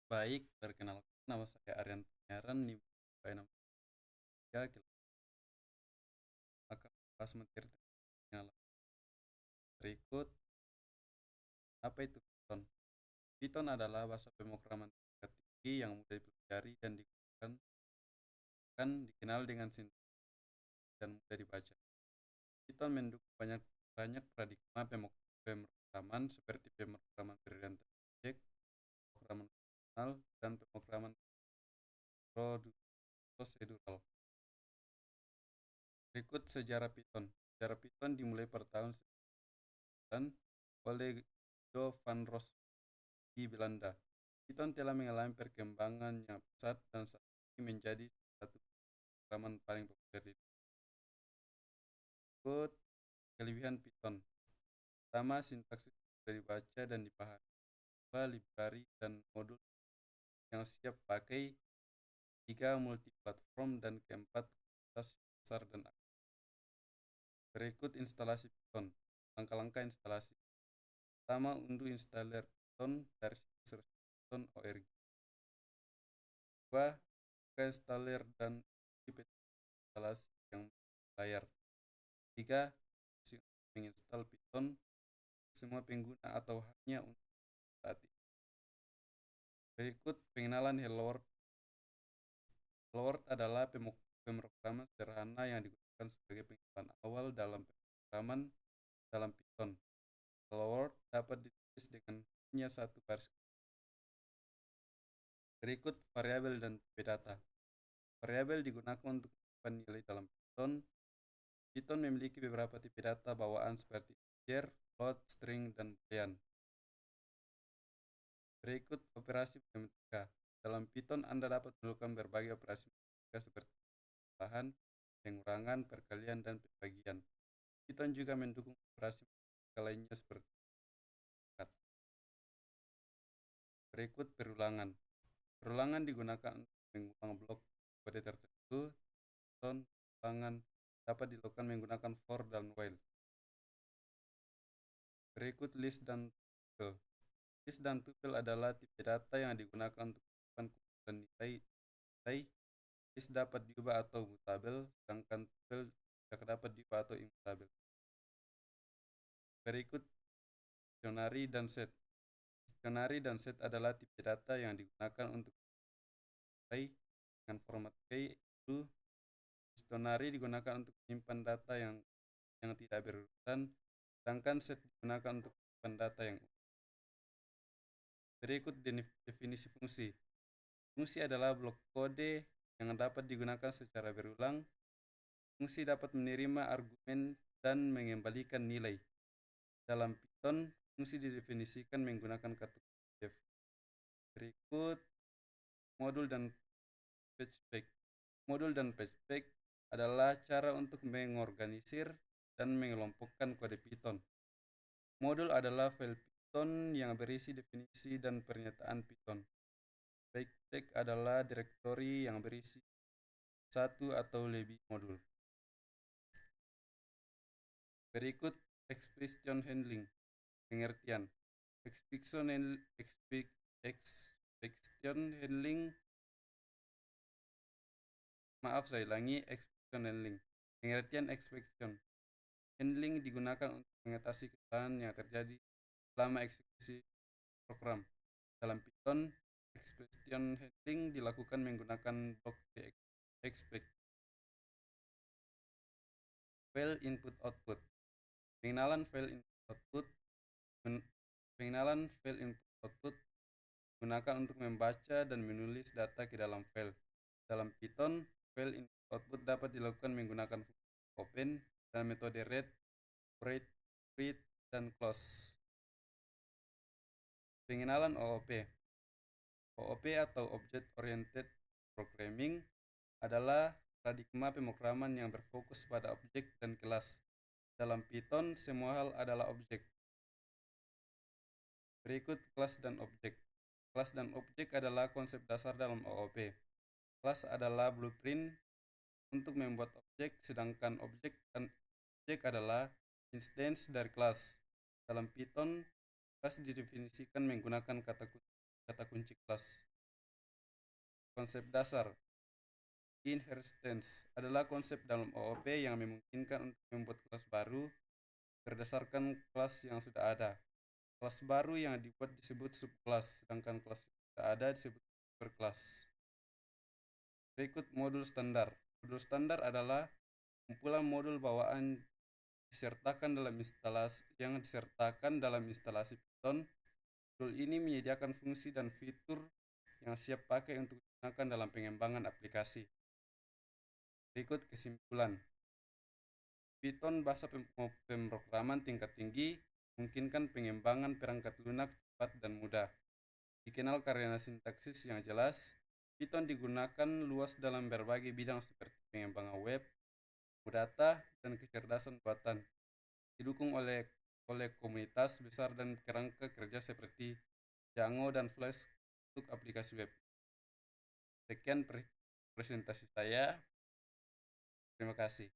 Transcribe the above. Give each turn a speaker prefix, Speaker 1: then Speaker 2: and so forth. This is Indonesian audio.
Speaker 1: Baik, perkenalkan nama saya Aryan Pangeran di Bayanam 3 kita akan membahas materi tentang berikut. Apa itu Python? Python adalah bahasa pemrograman tingkat tinggi yang mudah dipelajari dan digunakan dikenal dengan sintaks dan mudah dibaca. Python mendukung banyak banyak paradigma pemrograman seperti pemrograman berdasarkan objek, pemrograman fungsional, dan pemrograman prosedural. Berikut sejarah Python. Sejarah Python dimulai pada tahun 1999 oleh Guido van Rossum di Belanda. Python telah mengalami perkembangan yang pesat dan saat ini menjadi satu pemrograman paling populer di dunia. Berikut kelebihan Python. Pertama, sintaksis mudah dibaca dan dipahami. Dua, library dan modul yang siap pakai. Tiga, multiplatform, dan keempat, komunitas besar dan aktif. Berikut instalasi Python. Langkah-langkah instalasi. Pertama, unduh installer Python dari situs Python.org. Kedua, buka installer dan instalasi yang layar. Tiga, menginstal Python semua pengguna atau hanya untuk saat ini. Berikut pengenalan Hello World. Hello World adalah pemrograman sederhana yang digunakan sebagai pengenalan awal dalam pemrograman dalam Python. Hello World dapat ditulis dengan hanya satu baris. Berikut variabel dan tipe data. Variabel digunakan untuk menyimpan nilai dalam Python. Python memiliki beberapa tipe data bawaan seperti integer, float, string, dan boolean. Berikut operasi matematika. Dalam Python Anda dapat melakukan berbagai operasi matematika seperti tambahan, pengurangan, perkalian, dan pembagian. Python juga mendukung operasi matematika lainnya seperti cut. Berikut perulangan. Perulangan digunakan untuk mengulang blok kode tertentu. Python perulangan dapat dilakukan menggunakan for dan while. Berikut list dan tuple. List dan tuple adalah tipe data yang digunakan untuk melakukan kumpulan nilai. List dapat diubah atau mutabel, sedangkan tuple tidak dapat diubah atau imutabel. Berikut dictionary dan set. Dictionary dan set adalah tipe data yang digunakan untuk nilai dengan format key. Dictionary digunakan untuk menyimpan data yang tidak berurutan, sedangkan set digunakan untuk menyimpan data yang utuh. Berikut definisi fungsi. Fungsi adalah blok kode yang dapat digunakan secara berulang. Fungsi dapat menerima argumen dan mengembalikan nilai. Dalam Python, fungsi didefinisikan menggunakan kategori def. Berikut modul dan patchback. Modul dan patchback adalah cara untuk mengorganisir dan mengelompokkan kode Python. Modul adalah file Python yang berisi definisi dan pernyataan Python. Patchback adalah direktori yang berisi satu atau lebih modul. Berikut expression handling. Pengertian. Expression handling. Expression handling. Pengertian expression handling digunakan untuk mengatasi kesalahan yang terjadi selama eksekusi program. Dalam Python, expression handling dilakukan menggunakan blok expect. File input output. Pengenalan file input output. Pengenalan file input output digunakan untuk membaca dan menulis data ke dalam file. Dalam Python, file input output dapat dilakukan menggunakan fungsi open dan metode read, write, dan close. Pengenalan OOP. OOP atau Object Oriented Programming adalah paradigma pemrograman yang berfokus pada objek dan kelas. Dalam Python, semua hal adalah objek. Berikut kelas dan objek. Kelas dan objek adalah konsep dasar dalam OOP. Kelas adalah blueprint untuk membuat objek, sedangkan objek adalah instance dari kelas. Dalam Python, kelas didefinisikan menggunakan kata kunci kelas. Konsep dasar inheritance adalah konsep dalam OOP yang memungkinkan untuk membuat kelas baru berdasarkan kelas yang sudah ada. Kelas baru yang dibuat disebut subkelas, sedangkan kelas yang sudah ada disebut superkelas. Berikut modul standar. Modul standar adalah kumpulan modul bawaan yang disertakan dalam instalasi Python. Modul ini menyediakan fungsi dan fitur yang siap pakai untuk digunakan dalam pengembangan aplikasi. Berikut kesimpulan. Python bahasa pemrograman tingkat tinggi memungkinkan pengembangan perangkat lunak cepat dan mudah. Dikenal karena sintaksis yang jelas, Python digunakan luas dalam berbagai bidang seperti pengembangan web, data, dan kecerdasan buatan. Didukung oleh komunitas besar dan kerangka kerja seperti Django dan Flask untuk aplikasi web. Sekian presentasi saya. Terima kasih.